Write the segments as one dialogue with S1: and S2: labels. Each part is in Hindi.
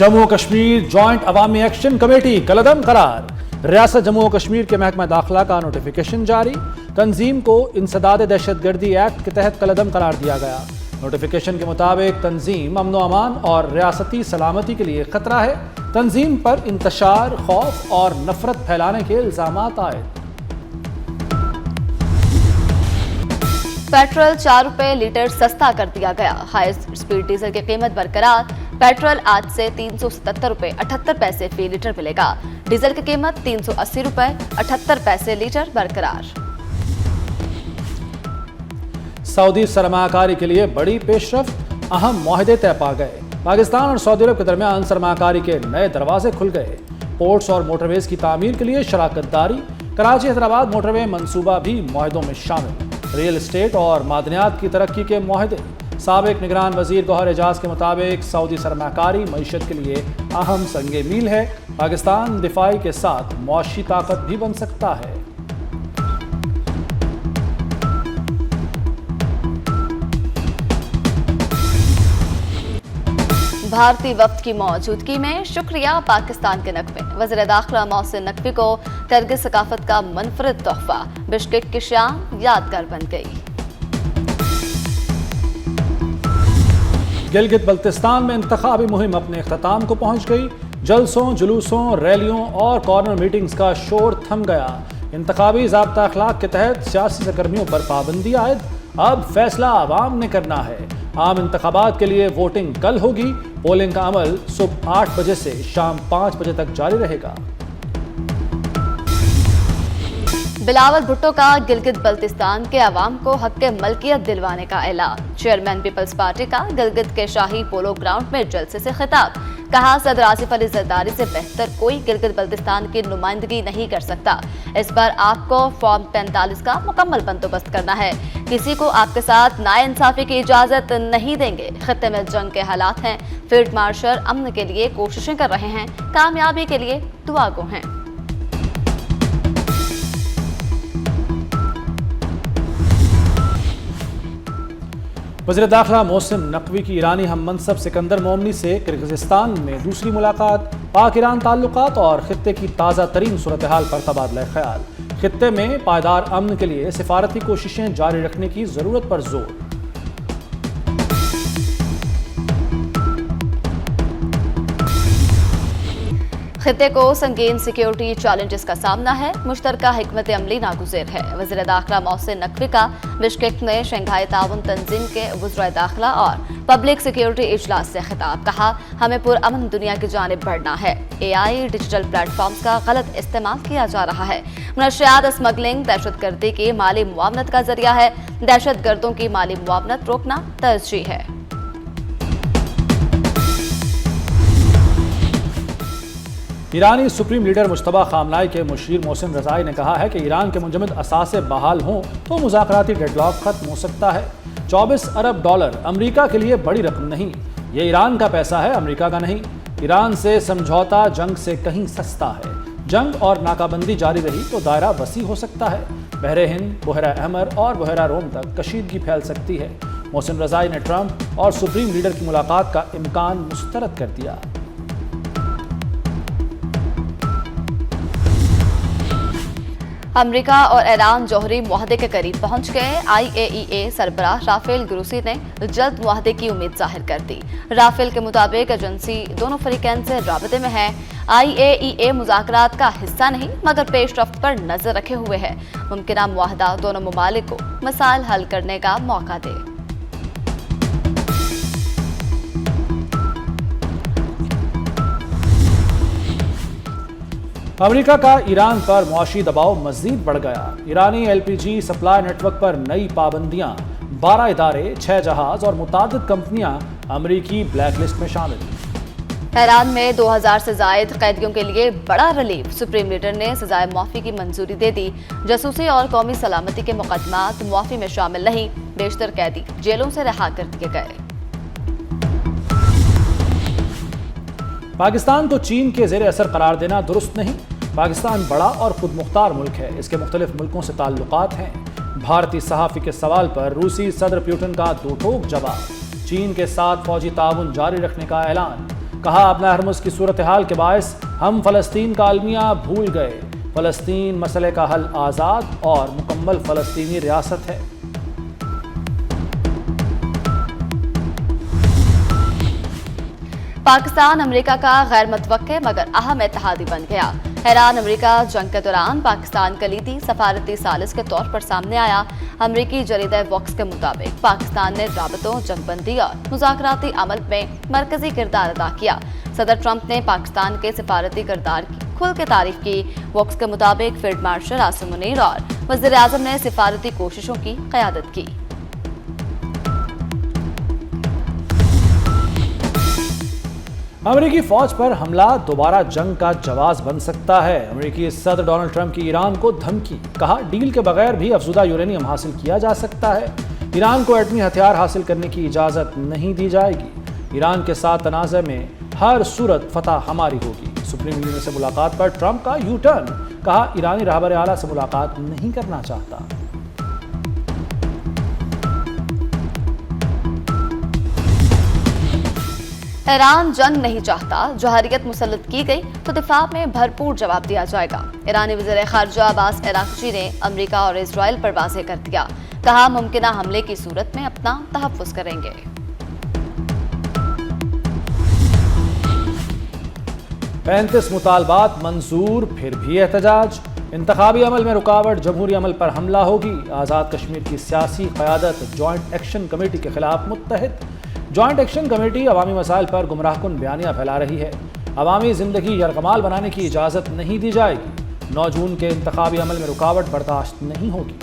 S1: जम्मू कश्मीर जॉइंट अवामी एक्शन कमेटी कलअदम करार। रियासत जम्मू कश्मीर के महकमा दाखिला का नोटिफिकेशन जारी। तंजीम को इंसदाद दहशतगर्दी एक्ट के तहत कलअदम करार दिया गया। नोटिफिकेशन के मुताबिक तंजीम अमन व अमान और रियासती सलामती के लिए खतरा है। तंजीम पर इंतशार, खौफ और नफरत फैलाने के इल्जामात आए।
S2: पेट्रोल 4 रुपए लीटर सस्ता कर दिया गया। हाई स्पीड डीजल की कीमत बरकरार। पेट्रोल आज से 377 रुपए 78 पैसे फी लीटर मिलेगा। डीजल की कीमत 380 रुपए 78 पैसे लीटर बरकरार।
S1: सऊदी सरमाकारी के लिए बड़ी पेशरफ्त, अहम मुआहदे तय पा गए। पाकिस्तान और सऊदी अरब के दरमियान सरमाकारी के नए दरवाजे खुल गए। पोर्ट्स और मोटरवेज की तामीर के लिए शराकत दारी। कराची हैदराबाद मोटरवे मंसूबा भी मुआहदों में शामिल। रियल एस्टेट और मादनियात की तरक्की के मुआहदे। साबिक निगरान वजीर गौहर एजाज के मुताबिक सऊदी सरमाकारी मईशत के लिए अहम संगे मील है। पाकिस्तान दिफाई के साथ मुआशी ताकत भी बन सकता है।
S2: भारतीय वफ्द की मौजूदगी में शुक्रिया पाकिस्तान के नकमे। वज़ीर दाखिला मोहसिन नकवी को करगिल सकाफत का मुनफरिद तोहफा। बिश्केक की शाम यादगार बन गई।
S1: गिलगित बल्तिस्तान में इंतखाबी मुहिम अपने इख्तिताम को पहुंच गई। जलसों, जुलूसों, रैलियों और कॉर्नर मीटिंग्स का शोर थम गया। इंतखाबी ज़ाब्ता अखलाक के तहत सियासी सरगर्मियों पर पाबंदी आयद। अब फैसला आवाम ने करना है। आम इंतखाबात के लिए वोटिंग कल होगी। पोलिंग का अमल सुबह 8 बजे से शाम 5 बजे तक जारी रहेगा।
S2: बिलावल भुट्टो का गिलगित बल्तिस्तान के अवाम को हक मलकियत दिलवाने का ऐलान। चेयरमैन पीपल्स पार्टी का गिलगित के शाही पोलो ग्राउंड में जलसे से खिताब। कहा, सदर आसिफ अली जरदारी से बेहतर कोई गिलगित बल्तिस्तान की नुमाइंदगी नहीं कर सकता। इस पर आपको फॉर्म 45 का मुकम्मल बंदोबस्त करना है। किसी को आपके साथ नाइंसाफी की इजाजत नहीं देंगे। खत्ते में जंग के हालात हैं। फील्ड मार्शल अमन के लिए कोशिशें कर रहे हैं। कामयाबी के लिए दुआ गो हैं।
S1: वज़ीर दाखिला मोहसिन नकवी की ईरानी हम मनसब सिकंदर मोमनी से किर्गिज़स्तान में दूसरी मुलाकात। पाक ईरान ताल्लुकात और खित्ते की ताज़ा तरीन सूरत हाल पर तबादला ख्याल। खित्ते में पायदार अमन के लिए सिफारती कोशिशें जारी रखने की ज़रूरत पर जोर।
S2: खित्ते को संगीन सिक्योरिटी चैलेंजेस का सामना है। मुश्तरका हिकमत अमली नागुज़ेर है। वज़ीर दाखिला मोहसिन नकवी का बिश्केक में शंघाई ताउन तंजीम के वज़राए दाखिला और पब्लिक सिक्योरिटी इजलास से खिताब। कहा, हमें पुरअमन दुनिया की जानिब बढ़ना है। AI डिजिटल प्लेटफॉर्म्स का गलत इस्तेमाल किया जा रहा है। मनशियात स्मगलिंग दहशतगर्दी की माली मुआवनत का जरिया है। दहशतगर्दों की माली मुआवनत रोकना तरजीह है।
S1: ईरानी सुप्रीम लीडर मुश्तबा खामनाई के मुशीर मोहसिन रज़ाई ने कहा है कि ईरान के मुंजमद असासे बहाल हों तो मुज़ाकराती डेडलॉक खत्म हो सकता है। 24 अरब डॉलर अमेरिका के लिए बड़ी रकम नहीं। ये ईरान का पैसा है, अमेरिका का नहीं। ईरान से समझौता जंग से कहीं सस्ता है। जंग और नाकाबंदी जारी रही तो दायरा वसी हो सकता है। बहरे हिंद, बहरा अहमर और बहरा रोम तक कशीदगी फैल सकती है। मोहसिन रज़ाई ने ट्रंप और सुप्रीम लीडर की मुलाकात का इम्कान मुस्तरद कर दिया।
S2: अमेरिका और ईरान जौहरी मुआहदे के करीब पहुंच गए। IAEA सरबराह राफेल ग्रोसी ने जल्द मुआहदे की उम्मीद जाहिर कर दी। राफेल के मुताबिक एजेंसी दोनों फरीकैन से राबते में है। IAEA मुज़ाकरात का हिस्सा नहीं मगर पेशरफ्त पर नजर रखे हुए है। मुमकिन मुआहदा दोनों ममालिक को मसाइल हल करने का मौका दे।
S1: अमेरिका का ईरान पर मुआशी दबाव मजीद बढ़ गया। ईरानी LPG सप्लाई नेटवर्क पर नई पाबंदियां। 12 इदारे, 6 जहाज और मुतादिद कंपनियां अमेरिकी ब्लैकलिस्ट में शामिल।
S2: ईरान में 2000 से जायद कैदियों के लिए बड़ा रिलीफ। सुप्रीम लीडर ने सजाए मुआफी की मंजूरी दे दी। जासूसी और कौमी सलामती के मुकदमात मुआफी में शामिल नहीं। बेशतर कैदी जेलों से रिहा कर दिए गए।
S1: पाकिस्तान को चीन के जेर असर करार देना दुरुस्त नहीं। पाकिस्तान बड़ा और खुद मुख्तार मुल्क है। इसके मुख्तलिफ मुल्कों से ताल्लुकात हैं। भारतीय सहाफ़ी के सवाल पर रूसी सदर पुतिन का दो टोक जवाब। चीन के साथ फौजी ताउन जारी रखने का ऐलान। कहा अपना हरमुज की सूरत हाल के बायस हम फलस्तीन का अलमिया भूल गए। फलस्तीन मसले का हल आज़ाद और मुकम्मल फलस्तीनी रियासत है।
S2: पाकिस्तान अमेरिका का गैर मुतवक्के मगर अहम इत्तेहादी बन गया। हैरान अमेरिका जंग के दौरान पाकिस्तान कलीदी सफारती सालिस के तौर पर सामने आया। अमेरिकी जरीदा वॉक्स के मुताबिक पाकिस्तान ने राबतों, जंगबंदी और मुज़ाकराती अमल में मरकजी किरदार अदा किया। सदर ट्रंप ने पाकिस्तान के सफारती किरदार की खुल के तारीफ की। वॉक्स के मुताबिक फील्ड मार्शल आसिम मुनीर और वज़ीर आज़म ने सफारती कोशिशों की क़यादत की।
S1: अमेरिकी फौज पर हमला दोबारा जंग का जवाब बन सकता है। अमेरिकी सदर डोनाल्ड ट्रंप की ईरान को धमकी, कहा डील के बगैर भी अफजुदा यूरेनियम हासिल किया जा सकता है। ईरान को एटमी हथियार हासिल करने की इजाजत नहीं दी जाएगी। ईरान के साथ तनाज़े में हर सूरत फतह हमारी होगी। सुप्रीम लीडर से मुलाकात पर ट्रंप का यू टर्न, कहा ईरानी रहबर आला से मुलाकात नहीं करना चाहता।
S2: ईरान जंग नहीं चाहता, जौहरियत मुसल्लत की गई तो दिफा में भरपूर जवाब दिया जाएगा। ईरानी वज़ीर ख़ारजा अब्बास अराग़ची ने अमेरिका और इजराइल पर वाज़ेह कर दिया। कहा मुमकिना हमले की सूरत में अपना तहफ़्फ़ुज़ करेंगे।
S1: 35 मुतालबात मंजूर, फिर भी एहतजाज। इंतखाबी अमल में रुकावट, जमहूरी अमल पर हमला होगी। आज़ाद कश्मीर की सियासी क़यादत जॉइंट एक्शन कमेटी के खिलाफ मुत्तहिद। जॉइंट एक्शन कमेटी अवामी मसाइल पर गुमराहकुन बयानियां फैला रही है। अवामी ज़िंदगी यरगमाल बनाने की इजाज़त नहीं दी जाएगी। 9 जून के इंतखाबी अमल में रुकावट बर्दाश्त नहीं होगी।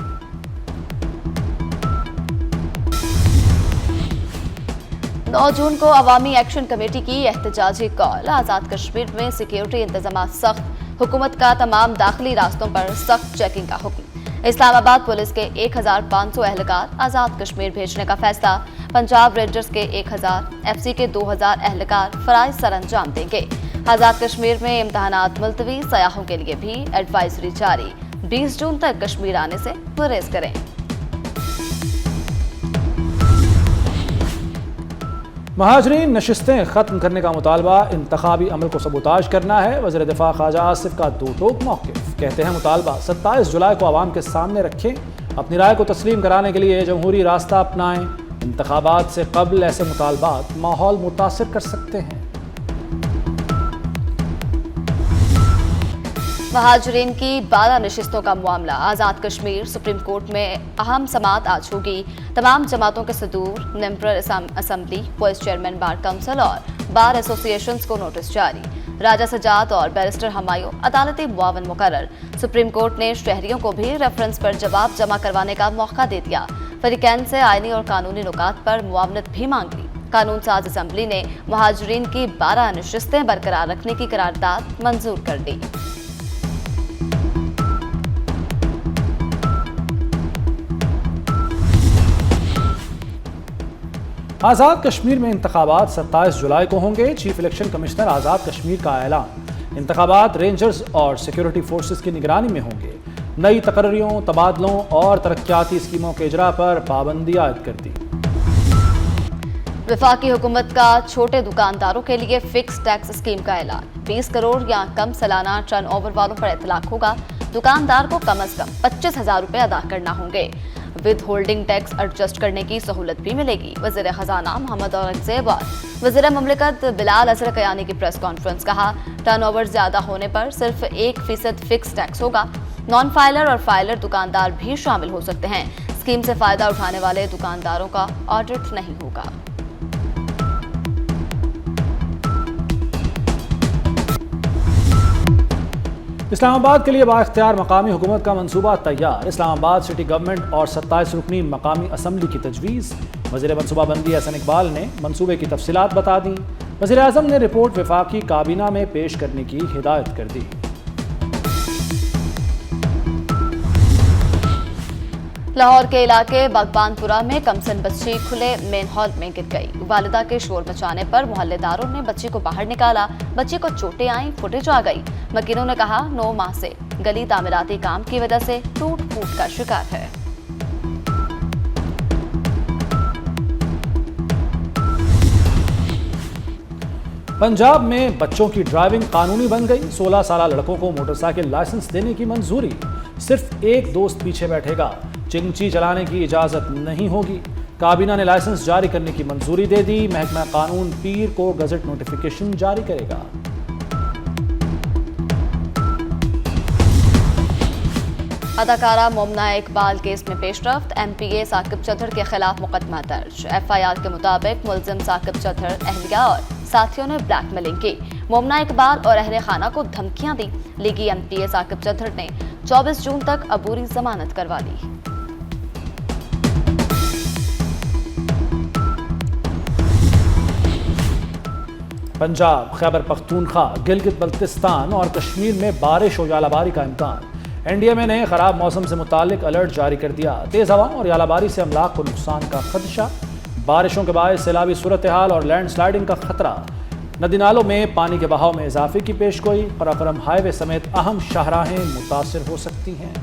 S2: नौ जून को अवामी एक्शन कमेटी की एहतजाजी कॉल। आज़ाद कश्मीर में सिक्योरिटी इंतजाम सख्त, हुकूमत का तमाम दाखिली रास्तों पर सख्त चेकिंग का हुक्म। इस्लामाबाद पुलिस के 1500 एहलकार आज़ाद कश्मीर भेजने का फैसला। पंजाब रेंजर्स के 1000, FC के 2000 एहलकार फराइज सर अंजाम देंगे। आज़ाद कश्मीर में इम्तहानात मुलतवी, सयाहों के लिए भी एडवाइजरी जारी। 20 जून तक कश्मीर आने से गुरेज करें।
S1: महाजरीन नशिस्तें खत्म करने का मुतालबा इंतखाबी अमल को सबूताज करना है। वज़ीर दिफा ख्वाजा आसिफ का दो टोक मौक़िफ़। कहते हैं मुतालबा 27 जुलाई को आवाम के सामने रखें, अपनी राय को तस्लीम कराने के लिए जमहूरी रास्ता अपनाएं। इंतखाबात से कबल ऐसे मुतालबात माहौल मुतासिर कर सकते हैं।
S2: महाजरीन की 12 नशिस्तों का मामला। आज़ाद कश्मीर सुप्रीम कोर्ट में अहम समाअत आज होगी। तमाम जमातों के सदूर, member assembly, vice chairman bar council और बार एसोसिएशंस को नोटिस जारी। राजा सजाद और बैरिस्टर हमायूं अदालती मुआवन मुकर्रर। सुप्रीम कोर्ट ने शहरियों को भी रेफरेंस पर जवाब जमा करवाने का मौका दे दिया। फरीकैन से आईनी और कानूनी नुकात पर मुआवनत भी मांग ली। कानून साज असम्बली ने महाजरीन की 12 नशिस्तें बरकरार रखने की करारदाद मंजूर कर दी।
S1: आज़ाद कश्मीर में इंतखाबात 27 जुलाई को होंगे। Chief election commissioner Azad Kashmir का ऐलान। इंतखाबात रेंजर्स और सिक्योरिटी फोर्सेस की निगरानी में होंगे। नई तकर्रियों, तबादलों और तरक्याती स्कीमों के इजरा पर पाबंदी आयद कर दी।
S2: वफाकी हुकूमत का छोटे दुकानदारों के लिए फिक्स टैक्स स्कीम का ऐलान। 20 करोड़ या कम सालाना टर्नओवर वालों पर इतलाक होगा। दुकानदार को कम से कम 25,000 रुपए अदा करना होंगे। विद होल्डिंग टैक्स एडजस्ट करने की सहूलत भी मिलेगी। वज़ीर खजाना मोहम्मद औरंगजेब और वज़ीर ममलिकत बिलाल अजहर कयानी की प्रेस कॉन्फ्रेंस। कहा टर्नओवर ज्यादा होने पर सिर्फ 1% फिक्स टैक्स होगा। नॉन फाइलर और फाइलर दुकानदार भी शामिल हो सकते हैं। स्कीम से फायदा उठाने वाले दुकानदारों का ऑडिट नहीं होगा।
S1: इस्लामाबाद के लिए बाइख्तियार मकामी हुकूमत का मंसूबा तैयार। इस्लामाबाद सिटी गवर्नमेंट और 27 रुकनी मकामी असम्बली की तजवीज़। वज़ीर मनसूबाबंदी हसन इकबाल ने मंसूबे की तफसीलात बता दी। वज़ीर आज़म ने रिपोर्ट वफाकी काबीना में पेश करने की हिदायत कर दी।
S2: लाहौर के इलाके बागबानपुरा में कमसन बच्ची खुले मेन हॉल में गिर गई। वालिदा के शोर मचाने पर मोहल्लेदारों ने बच्ची को बाहर निकाला। बच्ची को चोटें आईं, फुटेज आ गई। मकीनों ने कहा 9 माह से गली तामीराती काम की वजह से टूट फूट का शिकार है।
S1: पंजाब में बच्चों की ड्राइविंग कानूनी बन गई। 16 साल लड़कों को मोटरसाइकिल लाइसेंस देने की मंजूरी। सिर्फ एक दोस्त पीछे बैठेगा, चिंची चलाने की इजाजत नहीं होगी। काबीना ने लाइसेंस जारी करने की मंजूरी दे दी। महकमा कानून पीर को गजट नोटिफिकेशन जारी करेगा।
S2: अदाकारा मोमना इकबाल केस में पेशरफ्त। एमपीए साकिब चौधर के खिलाफ मुकदमा दर्ज। एफआईआर के मुताबिक मुलजिम साकिब चौधर, अहलिया और साथियों ने ब्लैकमेलिंग की। मोमना इकबाल और अहले खाना को धमकियां दी। लीगी एमपीए साकिब चौधर ने 24 जून तक अबूरी जमानत करवा ली।
S1: पंजाब, खैबर पख्तूनख्वा, गिलगित बल्तिस्तान और कश्मीर में बारिश और यालाबारी का इम्कान। एनडीएमए ने खराब मौसम से मुतालिक अलर्ट जारी कर दिया। तेज हवाओं और यालाबारी से अमलाक को नुकसान का खदशा। बारिशों के बायस सैलाबी सूरत हाल और लैंडस्लाइडिंग का खतरा। नदी नालों में पानी के बहाव में इजाफे की पेशगोई। कराकोरम हाईवे समेत अहम शाहराहें मुतासिर हो सकती हैं।